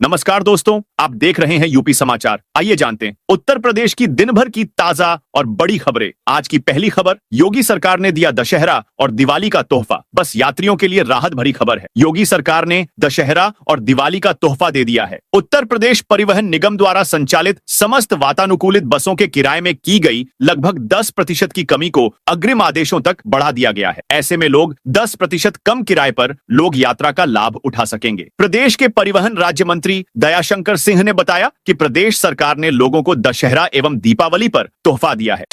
नमस्कार दोस्तों, आप देख रहे हैं यूपी समाचार। आइए जानते हैं उत्तर प्रदेश की दिन भर की ताजा और बड़ी खबरें। आज की पहली खबर, योगी सरकार ने दिया दशहरा और दिवाली का तोहफा। बस यात्रियों के लिए राहत भरी खबर है। योगी सरकार ने दशहरा और दिवाली का तोहफा दे दिया है। उत्तर प्रदेश परिवहन निगम द्वारा संचालित समस्त वातानुकूलित बसों के किराए में की गई लगभग 10% की कमी को अग्रिम आदेशों तक बढ़ा दिया गया है। ऐसे में लोग 10% कम किराए पर लोग यात्रा का लाभ उठा सकेंगे। प्रदेश के परिवहन राज्य मंत्री दयाशंकर सिंह ने बताया कि प्रदेश सरकार ने लोगों को दशहरा एवं दीपावली पर तोहफा दिया है।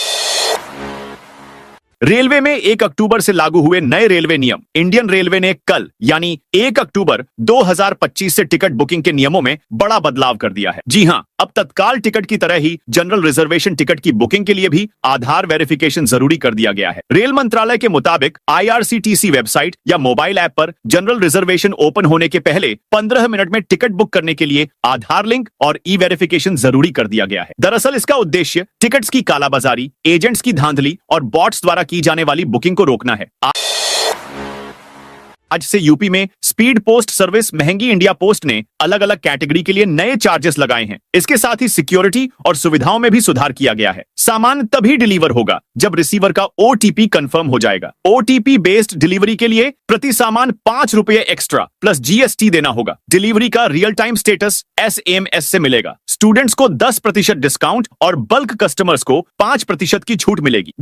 रेलवे में 1 अक्टूबर से लागू हुए नए रेलवे नियम। इंडियन रेलवे ने कल यानी 1 अक्टूबर 2025 से टिकट बुकिंग के नियमों में बड़ा बदलाव कर दिया है। जी हां, अब तत्काल टिकट की तरह ही जनरल रिजर्वेशन टिकट की बुकिंग के लिए भी आधार वेरिफिकेशन जरूरी कर दिया गया है। रेल मंत्रालय के मुताबिक IRCTC वेबसाइट या मोबाइल ऐप पर जनरल रिजर्वेशन ओपन होने के पहले 15 मिनट में टिकट बुक करने के लिए आधार लिंक और ई-वेरिफिकेशन जरूरी कर दिया गया है। दरअसल इसका उद्देश्य टिकट्स की कालाबाजारी, एजेंट्स की धांधली और बॉट्स द्वारा की जाने वाली बुकिंग को रोकना है। आज से यूपी में स्पीड पोस्ट सर्विस महंगी इंडिया पोस्ट ने अलग अलग कैटेगरी के लिए नए चार्जेस लगाए हैं। इसके साथ ही सिक्योरिटी और सुविधाओं में भी सुधार किया गया है। सामान तभी डिलीवर होगा जब रिसीवर का OTP कंफर्म हो जाएगा। OTP बेस्ड डिलीवरी के लिए प्रति सामान 5 रुपए एक्स्ट्रा प्लस GST देना होगा। डिलीवरी का रियल टाइम स्टेटस SMS से मिलेगा। स्टूडेंट्स को 10% डिस्काउंट और बल्क कस्टमर्स को 5% की छूट मिलेगी।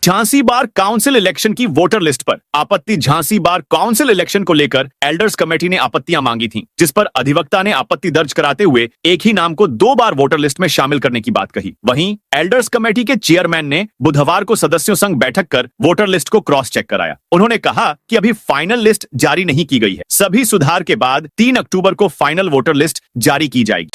झांसी बार काउंसिल इलेक्शन की वोटर लिस्ट पर आपत्ति। झांसी बार काउंसिल इलेक्शन को लेकर एल्डर्स कमेटी ने आपत्तियां मांगी थीं, जिस पर अधिवक्ता ने आपत्ति दर्ज कराते हुए एक ही नाम को 2 बार वोटर लिस्ट में शामिल करने की बात कही। वहीं एल्डर्स कमेटी के चेयरमैन ने बुधवार को सदस्यों संग बैठक कर वोटर लिस्ट को क्रॉस चेक कराया। उन्होंने कहा कि अभी फाइनल लिस्ट जारी नहीं की गई है। सभी सुधार के बाद 3 अक्टूबर को फाइनल वोटर लिस्ट जारी की जाएगी।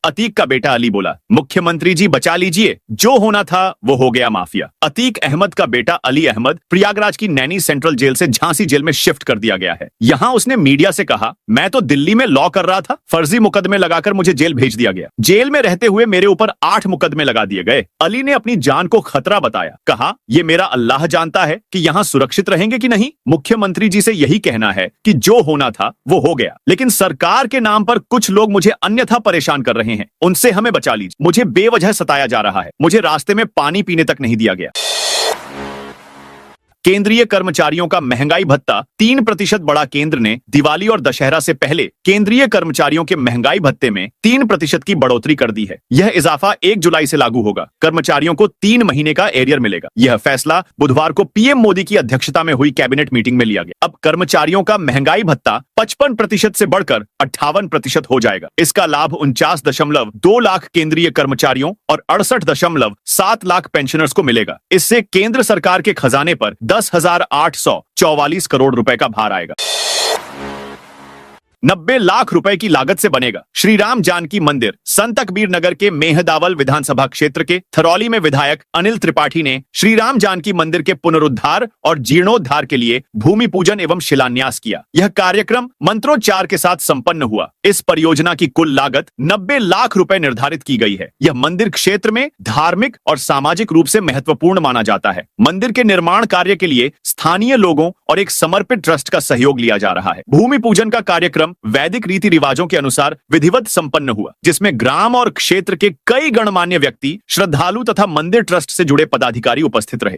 अतीक का बेटा अली बोला, मुख्यमंत्री जी बचा लीजिए, जो होना था वो हो गया माफिया। अतीक अहमद का बेटा अली अहमद प्रयागराज की नैनी सेंट्रल जेल से झांसी जेल में शिफ्ट कर दिया गया है। यहां उसने मीडिया से कहा, मैं तो दिल्ली में लॉ कर रहा था, फर्जी मुकदमे लगाकर मुझे जेल भेज दिया गया। जेल में रहते हुए मेरे ऊपर 8 मुकदमे लगा दिए गए। अली ने अपनी जान को खतरा बताया। कहा, ये मेरा अल्लाह जानता है कि यहाँ सुरक्षित रहेंगे कि नहीं। मुख्यमंत्री जी से यही कहना है कि जो होना था वो हो गया, लेकिन सरकार के नाम पर कुछ लोग मुझे अन्यथा परेशान कर रहे हैं, उनसे हमें बचा लीजिए। मुझे बेवजह सताया जा रहा है। मुझे रास्ते में पानी पीने तक नहीं दिया गया। केंद्रीय कर्मचारियों का महंगाई भत्ता 3% बढ़ा। केंद्र ने दिवाली और दशहरा से पहले केंद्रीय कर्मचारियों के महंगाई भत्ते में 3% की बढ़ोतरी कर दी है। यह इजाफा 1 जुलाई से लागू होगा। कर्मचारियों को 3 महीने का एरियर मिलेगा। यह फैसला बुधवार को PM मोदी की अध्यक्षता में हुई कैबिनेट मीटिंग में लिया गया। अब कर्मचारियों का महंगाई भत्ता 55% से बढ़कर 58% हो जाएगा। इसका लाभ 49.2 लाख केंद्रीय कर्मचारियों और 68.7 लाख पेंशनर्स को मिलेगा। इससे केंद्र सरकार के खजाने पर 10,844 करोड़ रुपए का भार आएगा। 90 लाख रुपए की लागत से बनेगा श्री राम जानकी मंदिर। संत कबीर नगर के मेहदावल विधानसभा क्षेत्र के थरौली में विधायक अनिल त्रिपाठी ने श्री राम जानकी मंदिर के पुनरुद्धार और जीर्णोद्धार के लिए भूमि पूजन एवं शिलान्यास किया। यह कार्यक्रम मंत्रोच्चार के साथ संपन्न हुआ। इस परियोजना की कुल लागत 90 लाख रुपए निर्धारित की गई है। यह मंदिर क्षेत्र में धार्मिक और सामाजिक रूप से महत्वपूर्ण माना जाता है। मंदिर के निर्माण कार्य के लिए स्थानीय लोगों और एक समर्पित ट्रस्ट का सहयोग लिया जा रहा है। भूमि पूजन का कार्यक्रम वैदिक रीति रिवाजों के अनुसार विधिवत संपन्न हुआ, जिसमें ग्राम और क्षेत्र के कई गणमान्य व्यक्ति, श्रद्धालु तथा मंदिर ट्रस्ट से जुड़े पदाधिकारी उपस्थित रहे।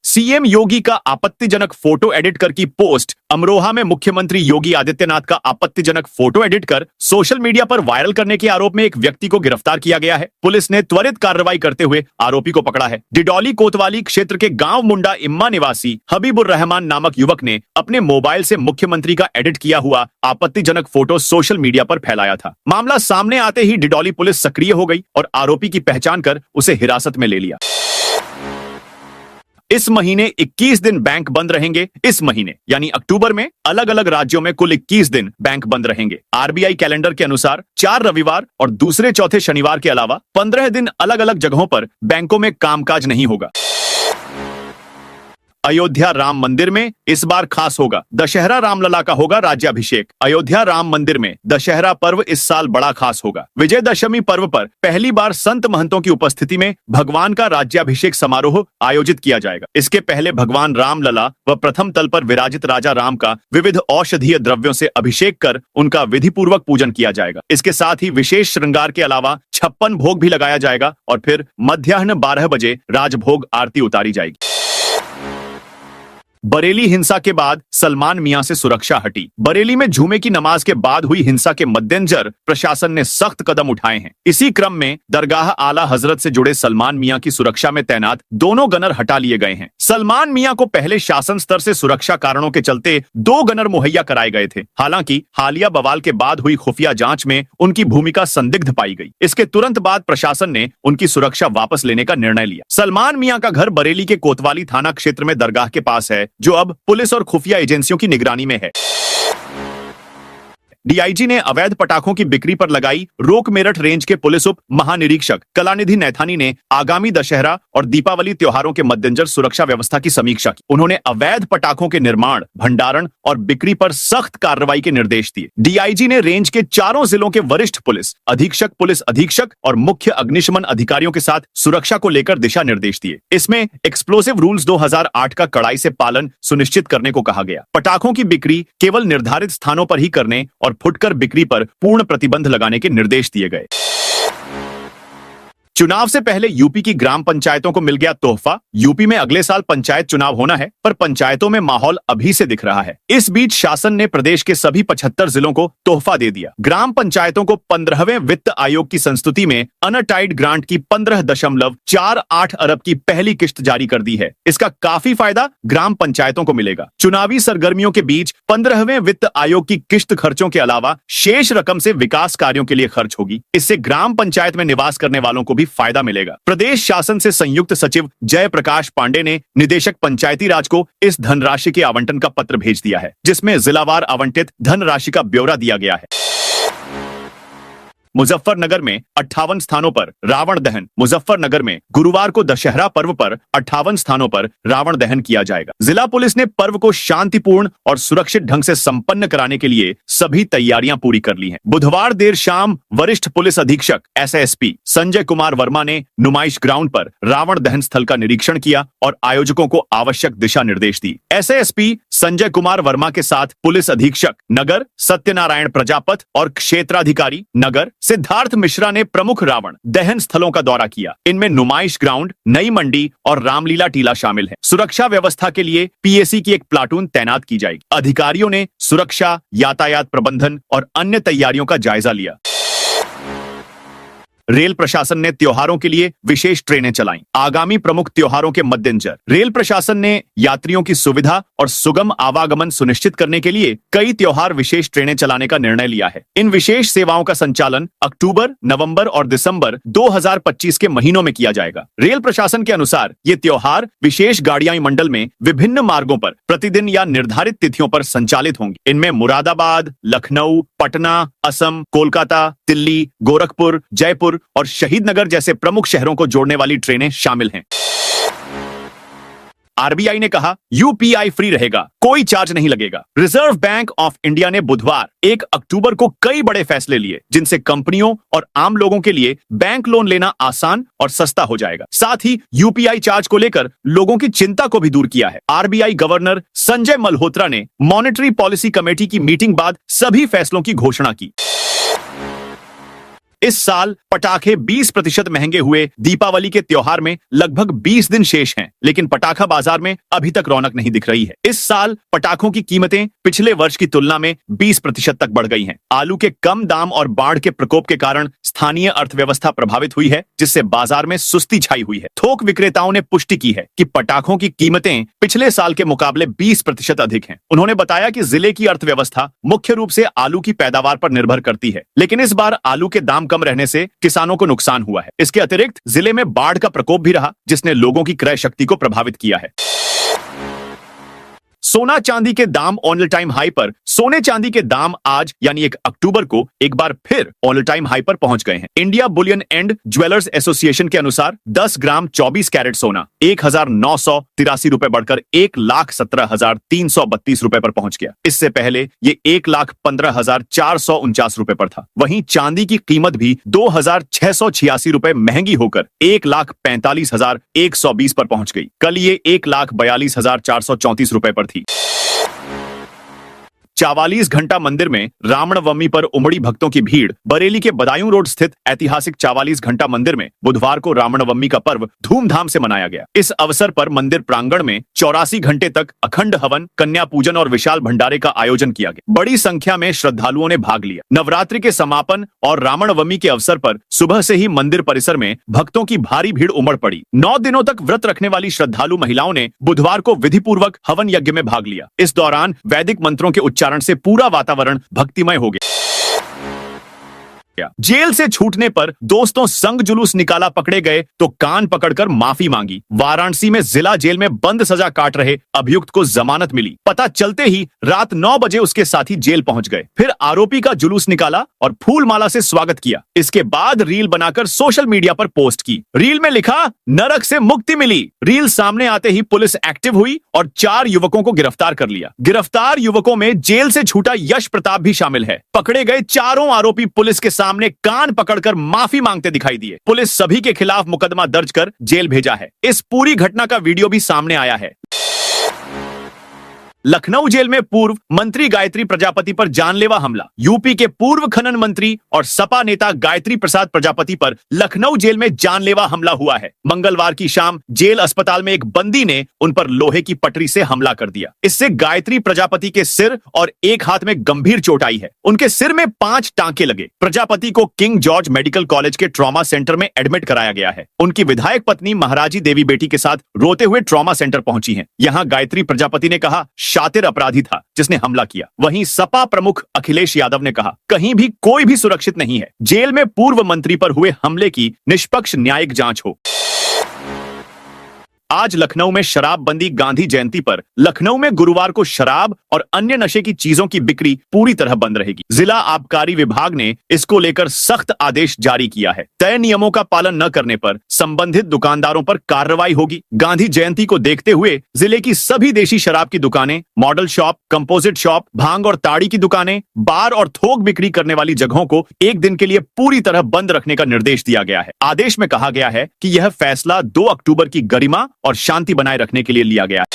सीएम योगी का आपत्तिजनक फोटो एडिट कर की पोस्ट। अमरोहा में मुख्यमंत्री योगी आदित्यनाथ का आपत्तिजनक फोटो एडिट कर सोशल मीडिया पर वायरल करने के आरोप में एक व्यक्ति को गिरफ्तार किया गया है। पुलिस ने त्वरित कार्रवाई करते हुए आरोपी को पकड़ा है। डिडौली कोतवाली क्षेत्र के गांव मुंडा इम्मा निवासी हबीबुर रहमान नामक युवक ने अपने मोबाइल से मुख्यमंत्री का एडिट किया हुआ आपत्तिजनक फोटो सोशल मीडिया पर फैलाया था। मामला सामने आते ही डिडौली पुलिस सक्रिय हो गई और आरोपी की पहचान कर उसे हिरासत में ले लिया। इस महीने 21 दिन बैंक बंद रहेंगे। इस महीने यानी अक्टूबर में अलग अलग राज्यों में कुल 21 दिन बैंक बंद रहेंगे। RBI कैलेंडर के अनुसार 4 रविवार और दूसरे चौथे शनिवार के अलावा 15 दिन अलग अलग जगहों पर बैंकों में कामकाज नहीं होगा। अयोध्या राम मंदिर में इस बार खास होगा, दशहरा रामलला का होगा राज्याभिषेक। अयोध्या राम मंदिर में दशहरा पर्व इस साल बड़ा खास होगा। विजयदशमी पर्व पर पहली बार संत महंतों की उपस्थिति में भगवान का राज्याभिषेक समारोह आयोजित किया जाएगा। इसके पहले भगवान रामलला व प्रथम तल पर विराजित राजा राम का विविध औषधीय द्रव्यों से अभिषेक कर उनका विधि पूर्वक पूजन किया जाएगा। इसके साथ ही विशेष श्रृंगार के अलावा 56 भोग भी लगाया जाएगा और फिर मध्याह्न 12 बजे राजभोग आरती उतारी जाएगी। बरेली हिंसा के बाद सलमान मियां से सुरक्षा हटी। बरेली में जुमे की नमाज के बाद हुई हिंसा के मद्देनजर प्रशासन ने सख्त कदम उठाए हैं। इसी क्रम में दरगाह आला हजरत से जुड़े सलमान मियां की सुरक्षा में तैनात दोनों गनर हटा लिए गए हैं। सलमान मियां को पहले शासन स्तर से सुरक्षा कारणों के चलते 2 गनर मुहैया कराए गए थे। हालांकि हालिया बवाल के बाद हुई खुफिया जांच में उनकी भूमिका संदिग्ध पाई गई। इसके तुरंत बाद प्रशासन ने उनकी सुरक्षा वापस लेने का निर्णय लिया। सलमान मियां का घर बरेली के कोतवाली थाना क्षेत्र में दरगाह के पास है, जो अब पुलिस और खुफिया एजेंसियों की निगरानी में है। डीआईजी ने अवैध पटाखों की बिक्री पर लगाई रोक। मेरठ रेंज के पुलिस उप महानिरीक्षक कलानिधि नैथानी ने आगामी दशहरा और दीपावली त्योहारों के मद्देनजर सुरक्षा व्यवस्था की समीक्षा की। उन्होंने अवैध पटाखों के निर्माण, भंडारण और बिक्री पर सख्त कार्रवाई के निर्देश दिए। डीआईजी ने रेंज के 4 जिलों के वरिष्ठ पुलिस अधीक्षक और मुख्य अग्निशमन अधिकारियों के साथ सुरक्षा को लेकर दिशा निर्देश दिए। इसमें एक्सप्लोसिव रूल्स 2008 का कड़ाई से पालन सुनिश्चित करने को कहा गया। पटाखों की बिक्री केवल निर्धारित स्थानों पर ही करने और फुटकर बिक्री पर पूर्ण प्रतिबंध लगाने के निर्देश दिए गए। चुनाव से पहले यूपी की ग्राम पंचायतों को मिल गया तोहफा। यूपी में अगले साल पंचायत चुनाव होना है, पर पंचायतों में माहौल अभी से दिख रहा है। इस बीच शासन ने प्रदेश के सभी 75 जिलों को तोहफा दे दिया। ग्राम पंचायतों को 15वें वित्त आयोग की संस्तुति में अनटाइड ग्रांट की 15.48 अरब की पहली किश्त जारी कर दी है। इसका काफी फायदा ग्राम पंचायतों को मिलेगा। चुनावी सरगर्मियों के बीच 15वें वित्त आयोग की किश्त खर्चों के अलावा शेष रकम से विकास कार्यों के लिए खर्च होगी। इससे ग्राम पंचायत में निवास करने वालों को भी फायदा मिलेगा। प्रदेश शासन से संयुक्त सचिव जय प्रकाश पांडे ने निदेशक पंचायती राज को इस धनराशि के आवंटन का पत्र भेज दिया है, जिसमें जिलावार आवंटित धनराशि का ब्यौरा दिया गया है। मुजफ्फरनगर में 58 स्थानों पर रावण दहन। मुजफ्फरनगर में गुरुवार को दशहरा पर्व पर 58 स्थानों पर रावण दहन किया जाएगा। जिला पुलिस ने पर्व को शांतिपूर्ण और सुरक्षित ढंग से संपन्न कराने के लिए सभी तैयारियां पूरी कर ली हैं। बुधवार देर शाम वरिष्ठ पुलिस अधीक्षक एसएसपी संजय कुमार वर्मा ने नुमाइश ग्राउंड पर रावण दहन स्थल का निरीक्षण किया और आयोजकों को आवश्यक दिशा निर्देश दी। एसएसपी संजय कुमार वर्मा के साथ पुलिस अधीक्षक नगर सत्यनारायण प्रजापत और क्षेत्राधिकारी नगर सिद्धार्थ मिश्रा ने प्रमुख रावण दहन स्थलों का दौरा किया। इनमें नुमाइश ग्राउंड, नई मंडी और रामलीला टीला शामिल है। सुरक्षा व्यवस्था के लिए पीएसी की एक प्लाटून तैनात की जाएगी। अधिकारियों ने सुरक्षा, यातायात प्रबंधन और अन्य तैयारियों का जायजा लिया। रेल प्रशासन ने त्योहारों के लिए विशेष ट्रेनें चलाईं। आगामी प्रमुख त्योहारों के मद्देनजर रेल प्रशासन ने यात्रियों की सुविधा और सुगम आवागमन सुनिश्चित करने के लिए कई त्योहार विशेष ट्रेनें चलाने का निर्णय लिया है। इन विशेष सेवाओं का संचालन अक्टूबर, नवंबर और दिसंबर 2025 के महीनों में किया जाएगा। रेल प्रशासन के अनुसार ये त्योहार विशेष गाड़ियां मंडल में विभिन्न मार्गों पर प्रतिदिन या निर्धारित तिथियों पर संचालित होंगी। इनमें मुरादाबाद, लखनऊ, पटना, असम, कोलकाता, दिल्ली, गोरखपुर, जयपुर और शहीद नगर जैसे प्रमुख शहरों को जोड़ने वाली ट्रेनें शामिल हैं। आरबीआई ने कहा यूपीआई फ्री रहेगा, कोई चार्ज नहीं लगेगा। रिजर्व बैंक ऑफ इंडिया ने बुधवार 1 अक्टूबर को कई बड़े फैसले लिए, जिनसे कंपनियों और आम लोगों के लिए बैंक लोन लेना आसान और सस्ता हो जाएगा। साथ ही यूपीआई चार्ज को लेकर लोगों की चिंता को भी दूर किया है। आरबीआई गवर्नर संजय मल्होत्रा ने मॉनेटरी पॉलिसी कमेटी की मीटिंग बाद सभी फैसलों की घोषणा की। इस साल पटाखे 20% महंगे हुए। दीपावली के त्योहार में लगभग 20 दिन शेष हैं, लेकिन पटाखा बाजार में अभी तक रौनक नहीं दिख रही है। इस साल पटाखों की कीमतें पिछले वर्ष की तुलना में 20% तक बढ़ गई हैं। आलू के कम दाम और बाढ़ के प्रकोप के कारण स्थानीय अर्थव्यवस्था प्रभावित हुई है, जिससे बाजार में सुस्ती छाई हुई है। थोक विक्रेताओं ने पुष्टि की है कि पटाखों की कीमतें पिछले साल के मुकाबले 20% अधिक हैं। उन्होंने बताया कि जिले की अर्थव्यवस्था मुख्य रूप से आलू की पैदावार पर निर्भर करती है, लेकिन इस बार आलू के दाम कम रहने से किसानों को नुकसान हुआ है। इसके अतिरिक्त जिले में बाढ़ का प्रकोप भी रहा, जिसने लोगों की क्रय शक्ति को प्रभावित किया है। सोना चांदी के दाम ऑल टाइम हाई पर। सोने चांदी के दाम आज यानी 1 अक्टूबर को एक बार फिर ऑल टाइम हाई पर पहुंच गए हैं। India Boolean and jewellers association के अनुसार 10 ग्राम 24 कैरेट सोना 1,983 रुपए बढ़कर 1,17,332 रुपए पर पहुंच गया। इससे पहले ये 1,15,449 रुपए पर था। वहीं चांदी की कीमत भी 2,686 रुपए महंगी होकर 1,45,120 पर पहुंच गई। कल ये 1,42,434 रुपए पर थी। 44 घंटा मंदिर में रामनवमी पर उमड़ी भक्तों की भीड़। बरेली के बदायूं रोड स्थित ऐतिहासिक 44 घंटा मंदिर में बुधवार को रामनवमी का पर्व धूमधाम से मनाया गया। इस अवसर पर मंदिर प्रांगण में 84 घंटे तक अखंड हवन, कन्या पूजन और विशाल भंडारे का आयोजन किया गया। बड़ी संख्या में श्रद्धालुओं ने भाग लिया। नवरात्रि के समापन और रामनवमी के अवसर पर सुबह से ही मंदिर परिसर में भक्तों की भारी भीड़ उमड़ पड़ी। 9 दिनों तक व्रत रखने वाली श्रद्धालु महिलाओं ने बुधवार को विधिपूर्वक हवन यज्ञ में भाग लिया। इस दौरान वैदिक मंत्रों के उच्चारण से पूरा वातावरण भक्तिमय हो गया। जेल से छूटने पर दोस्तों संग जुलूस निकाला पकड़े गए तो कान पकड़कर माफी मांगी। वाराणसी में जिला जेल में बंद सजा काट रहे अभियुक्त को जमानत मिली। पता चलते ही रात 9 बजे उसके साथी जेल पहुंच गए। फिर आरोपी का जुलूस निकाला और फूल माला से स्वागत किया। इसके बाद रील बनाकर सोशल मीडिया पर पोस्ट की। रील में लिखा, नरक से मुक्ति मिली। रील सामने आते ही पुलिस एक्टिव हुई और 4 युवकों को गिरफ्तार कर लिया। गिरफ्तार युवकों में जेल से छूटा यश प्रताप भी शामिल है। पकड़े गए चारों आरोपी पुलिस के सामने कान पकड़कर माफी मांगते दिखाई दिए। पुलिस सभी के खिलाफ मुकदमा दर्ज कर जेल भेजा है। इस पूरी घटना का वीडियो भी सामने आया है। लखनऊ जेल में पूर्व मंत्री गायत्री प्रजापति पर जानलेवा हमला। यूपी के पूर्व खनन मंत्री और सपा नेता गायत्री प्रसाद प्रजापति पर लखनऊ जेल में जानलेवा हमला हुआ है। मंगलवार की शाम जेल अस्पताल में एक बंदी ने उन पर लोहे की पटरी से हमला कर दिया। इससे गायत्री प्रजापति के सिर और एक हाथ में गंभीर चोट आई है। उनके सिर में 5 टांके लगे। प्रजापति को किंग जॉर्ज मेडिकल कॉलेज के ट्रॉमा सेंटर में एडमिट कराया गया है। उनकी विधायक पत्नी महाराजी देवी बेटी के साथ रोते हुए ट्रॉमा सेंटर पहुंची है। यहाँ गायत्री प्रजापति ने कहा, शातिर अपराधी था जिसने हमला किया। वहीं सपा प्रमुख अखिलेश यादव ने कहा, कहीं भी कोई भी सुरक्षित नहीं है। जेल में पूर्व मंत्री पर हुए हमले की निष्पक्ष न्यायिक जांच हो। आज लखनऊ में शराबबंदी गांधी जयंती पर लखनऊ में गुरुवार को शराब और अन्य नशे की चीजों की बिक्री पूरी तरह बंद रहेगी। जिला आबकारी विभाग ने इसको लेकर सख्त आदेश जारी किया है। तय नियमों का पालन न करने पर संबंधित दुकानदारों पर कार्रवाई होगी। गांधी जयंती को देखते हुए जिले की सभी देशी शराब की दुकानें, मॉडल शॉप, कंपोजिट शॉप, भांग और ताड़ी की दुकानें, बार और थोक बिक्री करने वाली जगहों को एक दिन के लिए पूरी तरह बंद रखने का निर्देश दिया गया है। आदेश में कहा गया है कि यह फैसला 2 अक्टूबर की गरिमा और शांति बनाए रखने के लिए लिया गया है।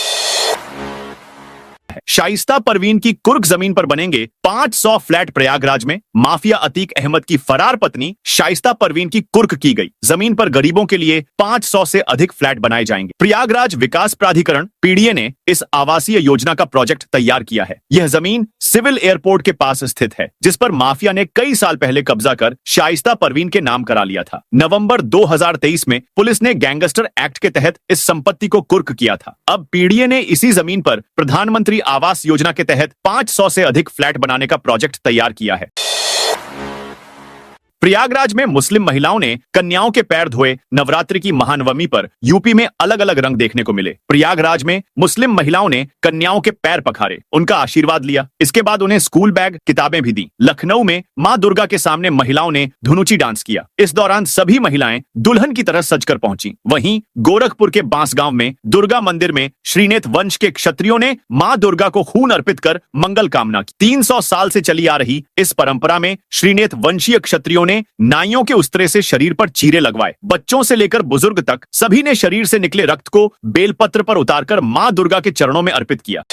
शाइस्ता परवीन की कुर्क जमीन पर बनेंगे 500 फ्लैट। प्रयागराज में माफिया अतीक अहमद की फरार पत्नी शाइस्ता परवीन की कुर्क की गई। जमीन पर गरीबों के लिए 500 से अधिक फ्लैट बनाए जाएंगे। प्रयागराज विकास प्राधिकरण पीडीए ने इस आवासीय योजना का प्रोजेक्ट तैयार किया है। यह जमीन सिविल एयरपोर्ट के पास स्थित है, जिस पर माफिया ने कई साल पहले कब्जा कर शाइस्ता परवीन के नाम करा लिया था। नवंबर 2023 में पुलिस ने गैंगस्टर एक्ट के तहत इस संपत्ति को कुर्क किया था। अब पीडीए ने इसी जमीन पर प्रधानमंत्री आवास योजना के तहत 500 से अधिक फ्लैट बनाने का प्रोजेक्ट तैयार किया है। प्रयागराज में मुस्लिम महिलाओं ने कन्याओं के पैर धोए। नवरात्रि की महानवमी पर यूपी में अलग अलग रंग देखने को मिले। प्रयागराज में मुस्लिम महिलाओं ने कन्याओं के पैर पखारे, उनका आशीर्वाद लिया। इसके बाद उन्हें स्कूल बैग, किताबें भी दी। लखनऊ में मां दुर्गा के सामने महिलाओं ने धुनुची डांस किया। इस दौरान सभी महिलाएं दुल्हन की तरह सजकर पहुंची। वहीं गोरखपुर के बांसगांव में दुर्गा मंदिर में श्रीनेत वंश के क्षत्रियों ने मां दुर्गा को खून अर्पित कर मंगल कामना की। 300 साल से चली आ रही इस परंपरा में श्रीनेत वंशीय क्षत्रियों ने नाइयों के उस्तरे से शरीर पर चीरे लगवाए। बच्चों से लेकर बुजुर्ग तक सभी ने शरीर से निकले रक्त को बेलपत्र पर उतारकर मां दुर्गा के चरणों में अर्पित किया।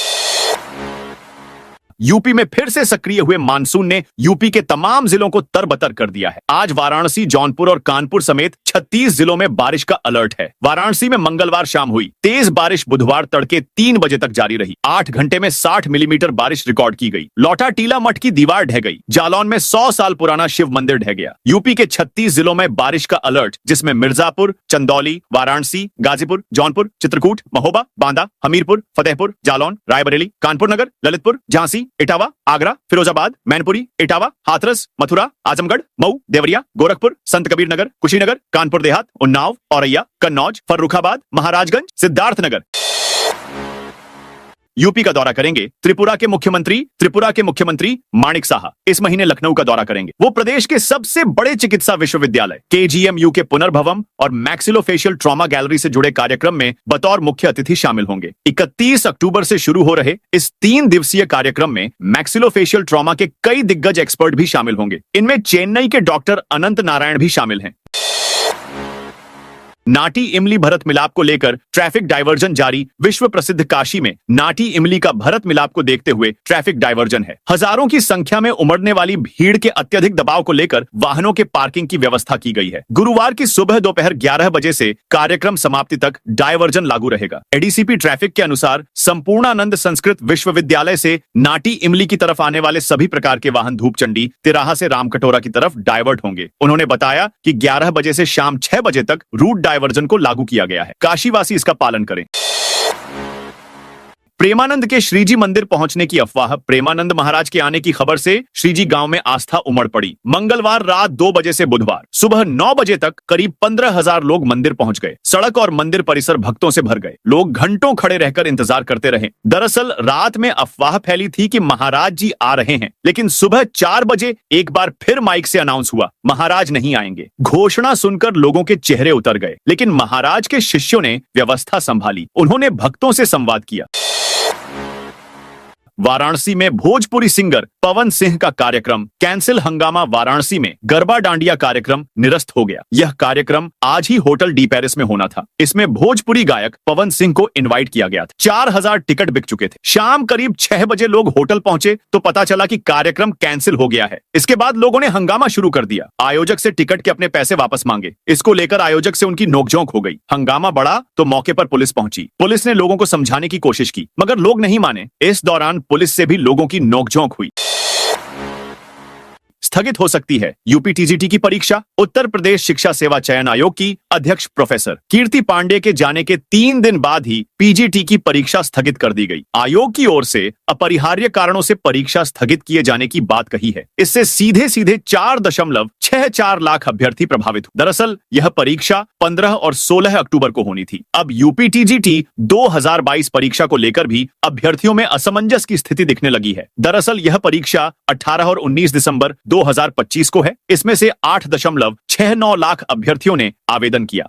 यूपी में फिर से सक्रिय हुए मानसून ने यूपी के तमाम जिलों को तरबतर कर दिया है। आज वाराणसी, जौनपुर और कानपुर समेत 36 जिलों में बारिश का अलर्ट है। वाराणसी में मंगलवार शाम हुई तेज बारिश बुधवार तड़के 3 बजे तक जारी रही। 8 घंटे में 60 मिलीमीटर बारिश रिकॉर्ड की गई। लौटा टीला मठ की दीवार ढह गई। जालौन में 100 साल पुराना शिव मंदिर ढह गया। यूपी के 36 जिलों में बारिश का अलर्ट, जिसमें मिर्जापुर, चंदौली, वाराणसी, गाजीपुर, जौनपुर, चित्रकूट, महोबा, बांदा, हमीरपुर, फतेहपुर, जालौन, रायबरेली, कानपुर नगर, ललितपुर, झांसी, इटावा, आगरा, फिरोजाबाद, मैनपुरी, इटावा, हाथरस, मथुरा, आजमगढ़, मऊ, देवरिया, गोरखपुर, संत कबीर नगर, कुशीनगर, कानपुर देहात, उन्नाव, औरैया, कन्नौज, फर्रुखाबाद, महाराजगंज, सिद्धार्थनगर। यूपी का दौरा करेंगे त्रिपुरा के मुख्यमंत्री माणिक साहा इस महीने लखनऊ का दौरा करेंगे। वो प्रदेश के सबसे बड़े चिकित्सा विश्वविद्यालय केजीएमयू के पुनर्भवन और मैक्सिलोफेशियल ट्रॉमा गैलरी से जुड़े कार्यक्रम में बतौर मुख्य अतिथि शामिल होंगे। 31 अक्टूबर से शुरू हो रहे इस 3 दिवसीय कार्यक्रम में मैक्सिलोफेशियल ट्रॉमा के कई दिग्गज एक्सपर्ट भी शामिल होंगे। इनमें चेन्नई के डॉक्टर अनंत नारायण भी शामिल हैं। नाटी इमली भरत मिलाप को लेकर ट्रैफिक डायवर्जन जारी। विश्व प्रसिद्ध काशी में नाटी इमली का भरत मिलाप को देखते हुए ट्रैफिक डायवर्जन है। हजारों की संख्या में उमड़ने वाली भीड़ के अत्यधिक दबाव को लेकर वाहनों के पार्किंग की व्यवस्था की गई है। गुरुवार की सुबह दोपहर 11 बजे से कार्यक्रम समाप्ति तक डायवर्जन लागू रहेगा। एडीसीपी ट्रैफिक के अनुसार संपूर्णानंद संस्कृत विश्वविद्यालय से नाटी इमली की तरफ आने वाले सभी प्रकार के वाहन धूपचंडी तिराहा से रामकटोरा की तरफ डायवर्ट होंगे। उन्होंने बताया कि 11 बजे से शाम 6 बजे तक रूट डायवर्जन को लागू किया गया है। काशीवासी इसका पालन करें। प्रेमानंद के श्रीजी मंदिर पहुंचने की अफवाह। प्रेमानंद महाराज के आने की खबर से श्रीजी गांव में आस्था उमड़ पड़ी। मंगलवार रात 2 बजे से बुधवार सुबह 9 बजे तक करीब 15,000 लोग मंदिर पहुंच गए। सड़क और मंदिर परिसर भक्तों से भर गए। लोग घंटों खड़े रहकर इंतजार करते रहे। दरअसल रात में अफवाह फैली थी कि महाराज जी आ रहे हैं, लेकिन सुबह 4 बजे एक बार फिर माइक से अनाउंस हुआ महाराज नहीं आएंगे। घोषणा सुनकर लोगों के चेहरे उतर गए, लेकिन महाराज के शिष्यों ने व्यवस्था संभाली। उन्होंने भक्तों से संवाद किया। वाराणसी में भोजपुरी सिंगर पवन सिंह का कार्यक्रम कैंसिल। हंगामा। वाराणसी में गरबा डांडिया कार्यक्रम निरस्त हो गया। यह कार्यक्रम आज ही होटल डी पेरिस में होना था। इसमें भोजपुरी गायक पवन सिंह को इनवाइट किया गया था। 4,000 टिकट बिक चुके थे। शाम करीब 6 बजे लोग होटल पहुंचे तो पता चला कि कार्यक्रम कैंसिल हो गया है। इसके बाद लोगों ने हंगामा शुरू कर दिया। आयोजक से टिकट के अपने पैसे वापस मांगे। इसको लेकर आयोजक से उनकी नोकझोंक हो गई। हंगामा बढ़ा तो मौके पर पुलिस पहुंची। पुलिस ने लोगों को समझाने की कोशिश की, मगर लोग नहीं माने। इस दौरान पुलिस से भी लोगों की नोकझोंक हुई। स्थगित हो सकती है यूपी टीजीटी की परीक्षा। उत्तर प्रदेश शिक्षा सेवा चयन आयोग की अध्यक्ष प्रोफेसर कीर्ति पांडे के जाने के 3 दिन बाद ही पीजीटी की परीक्षा स्थगित कर दी गई। आयोग की ओर से अपरिहार्य कारणों से परीक्षा स्थगित किए जाने की बात कही है। इससे सीधे सीधे 4.64 लाख अभ्यर्थी प्रभावित हुए। दरअसल यह परीक्षा 15 और 16 अक्टूबर को होनी थी। अब यूपी टीजीटी 2022 परीक्षा को लेकर भी अभ्यर्थियों में असमंजस की स्थिति दिखने लगी है। दरअसल यह परीक्षा 18 और 19 दिसंबर 2025 को है। इसमें से 8.69 लाख अभ्यर्थियों ने आवेदन किया।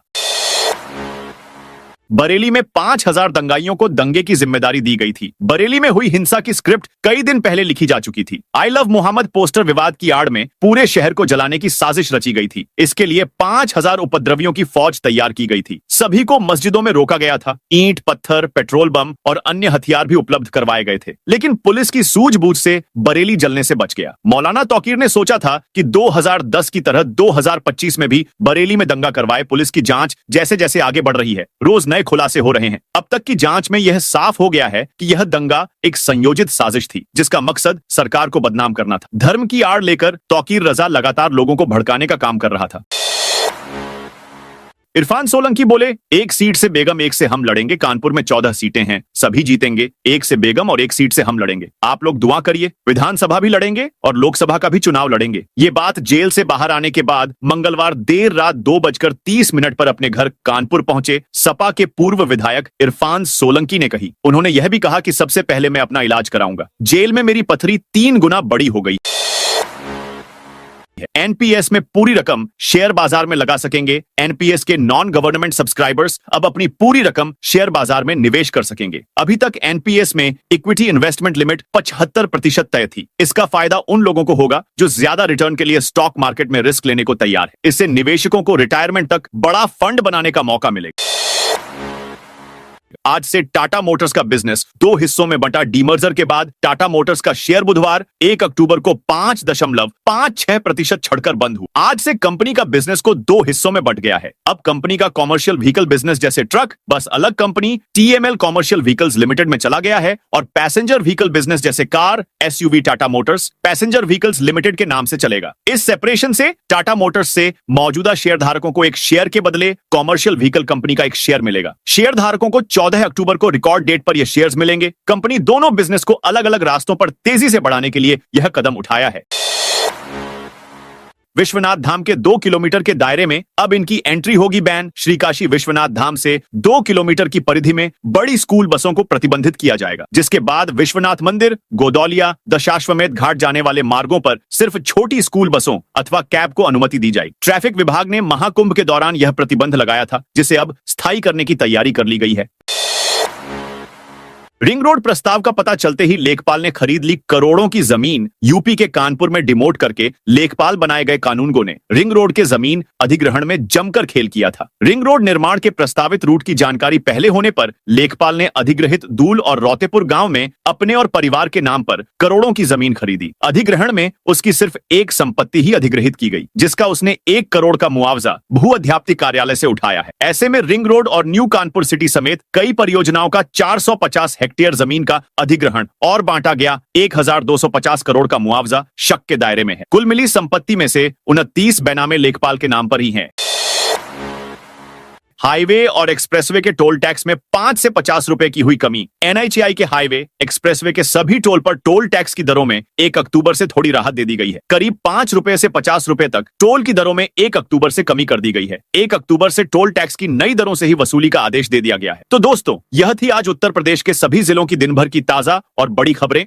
बरेली में 5,000 दंगाइयों को दंगे की जिम्मेदारी दी गई थी। बरेली में हुई हिंसा की स्क्रिप्ट कई दिन पहले लिखी जा चुकी थी। आई लव मोहम्मद पोस्टर विवाद की आड़ में पूरे शहर को जलाने की साजिश रची गई थी। इसके लिए 5,000 उपद्रवियों की फौज तैयार की गई थी। सभी को मस्जिदों में रोका गया था। ईंट, पत्थर, पेट्रोल बम और अन्य हथियार भी उपलब्ध करवाए गए थे, लेकिन पुलिस की सूझबूझ से बरेली जलने से बच गया। मौलाना तौकीर ने सोचा था कि 2010 की तरह 2025 में भी बरेली में दंगा करवाए। पुलिस की जांच जैसे जैसे आगे बढ़ रही है, रोज नए खुलासे हो रहे हैं। अब तक की जांच में यह साफ हो गया है कि यह दंगा एक संयोजित साजिश थी, जिसका मकसद सरकार को बदनाम करना था। धर्म की आड़ लेकर तौकीर रजा लगातार लोगों को भड़काने का काम कर रहा था। इरफान सोलंकी बोले, एक सीट से बेगम, एक से हम लड़ेंगे। कानपुर में 14 सीटें हैं, सभी जीतेंगे। एक से बेगम और एक सीट से हम लड़ेंगे। आप लोग दुआ करिए। विधानसभा भी लड़ेंगे और लोकसभा का भी चुनाव लड़ेंगे। ये बात जेल से बाहर आने के बाद मंगलवार देर रात 2:30 पर अपने घर कानपुर पहुंचे सपा के पूर्व विधायक इरफान सोलंकी ने कही। उन्होंने यह भी कहा कि सबसे पहले मैं अपना इलाज कराऊंगा। जेल में मेरी पथरी 3 गुना बड़ी हो गई। एनपीएस में पूरी रकम शेयर बाजार में लगा सकेंगे। एनपीएस के नॉन गवर्नमेंट सब्सक्राइबर्स अब अपनी पूरी रकम शेयर बाजार में निवेश कर सकेंगे। अभी तक एनपीएस में इक्विटी इन्वेस्टमेंट लिमिट 75% तय थी। इसका फायदा उन लोगों को होगा जो ज्यादा रिटर्न के लिए स्टॉक मार्केट में रिस्क लेने को तैयार है। इससे निवेशकों को रिटायरमेंट तक बड़ा फंड बनाने का मौका मिलेगा। आज से टाटा मोटर्स का बिजनेस 2 हिस्सों में बंटा। डीमर्जर के बाद टाटा मोटर्स का शेयर बुधवार 1 अक्टूबर को 5.56% छड़कर बंद हुआ। आज से कंपनी का बिजनेस को 2 हिस्सों में बंट गया है। अब कंपनी का कॉमर्शियल व्हीकल बिजनेस जैसे ट्रक बस अलग company TML commercial vehicles limited में चला गया है और पैसेंजर व्हीकल बिजनेस जैसे car SUV Tata Motors passenger vehicles limited के नाम से चलेगा। इस सेपरेशन से टाटा मोटर्स से मौजूदा शेयर धारकों को एक शेयर के बदले कॉमर्शियल व्हीकल कंपनी का एक शेयर मिलेगा। शेयर धारकों को 14 अक्टूबर को रिकॉर्ड डेट पर ये शेयर्स मिलेंगे। कंपनी दोनों बिजनेस को अलग अलग रास्तों पर तेजी से बढ़ाने के लिए यह कदम उठाया है। विश्वनाथ धाम के 2 किलोमीटर के दायरे में अब इनकी एंट्री होगी बैन। श्री काशी विश्वनाथ धाम से 2 किलोमीटर की परिधि में बड़ी स्कूल बसों को प्रतिबंधित किया जाएगा, जिसके बाद विश्वनाथ मंदिर, गोदौलिया, दशाश्वमेध घाट जाने वाले मार्गों पर सिर्फ छोटी स्कूल बसों अथवा कैब को अनुमति दी जाएगी। ट्रैफिक विभाग ने महाकुंभ के दौरान यह प्रतिबंध लगाया था, जिसे अब स्थायी करने की तैयारी कर ली गई है। रिंग रोड प्रस्ताव का पता चलते ही लेखपाल ने खरीद ली करोड़ों की जमीन। यूपी के कानपुर में डिमोट करके लेखपाल बनाए गए कानूनगो ने रिंग रोड के जमीन अधिग्रहण में जमकर खेल किया था। रिंग रोड निर्माण के प्रस्तावित रूट की जानकारी पहले होने पर लेखपाल ने अधिग्रहित दूल और रौतेपुर गांव में अपने और परिवार के नाम पर करोड़ों की जमीन खरीदी। अधिग्रहण में उसकी सिर्फ एक संपत्ति ही अधिग्रहित की गई, जिसका उसने 1 करोड़ का मुआवजा भू अध्याप्ति कार्यालय से उठाया है। ऐसे में रिंग रोड और न्यू कानपुर सिटी समेत कई परियोजनाओं का 450 हेक्टेयर जमीन का अधिग्रहण और बांटा गया 1250 करोड़ का मुआवजा शक के दायरे में है। कुल मिली संपत्ति में से 29 बेनामे लेखपाल के नाम पर ही हैं। हाईवे और एक्सप्रेसवे के टोल टैक्स में 5 से 50 रुपए की हुई कमी। एनएचएआई के हाईवे, एक्सप्रेसवे के सभी टोल पर टोल टैक्स की दरों में 1 अक्टूबर से थोड़ी राहत दे दी गई है। करीब 5 रुपए से 50 रुपए तक टोल की दरों में 1 अक्टूबर से कमी कर दी गई है। 1 अक्टूबर से टोल टैक्स की नई दरों से ही वसूली का आदेश दे दिया गया है। तो दोस्तों, यह थी आज उत्तर प्रदेश के सभी जिलों की दिन भर की ताजा और बड़ी खबरें।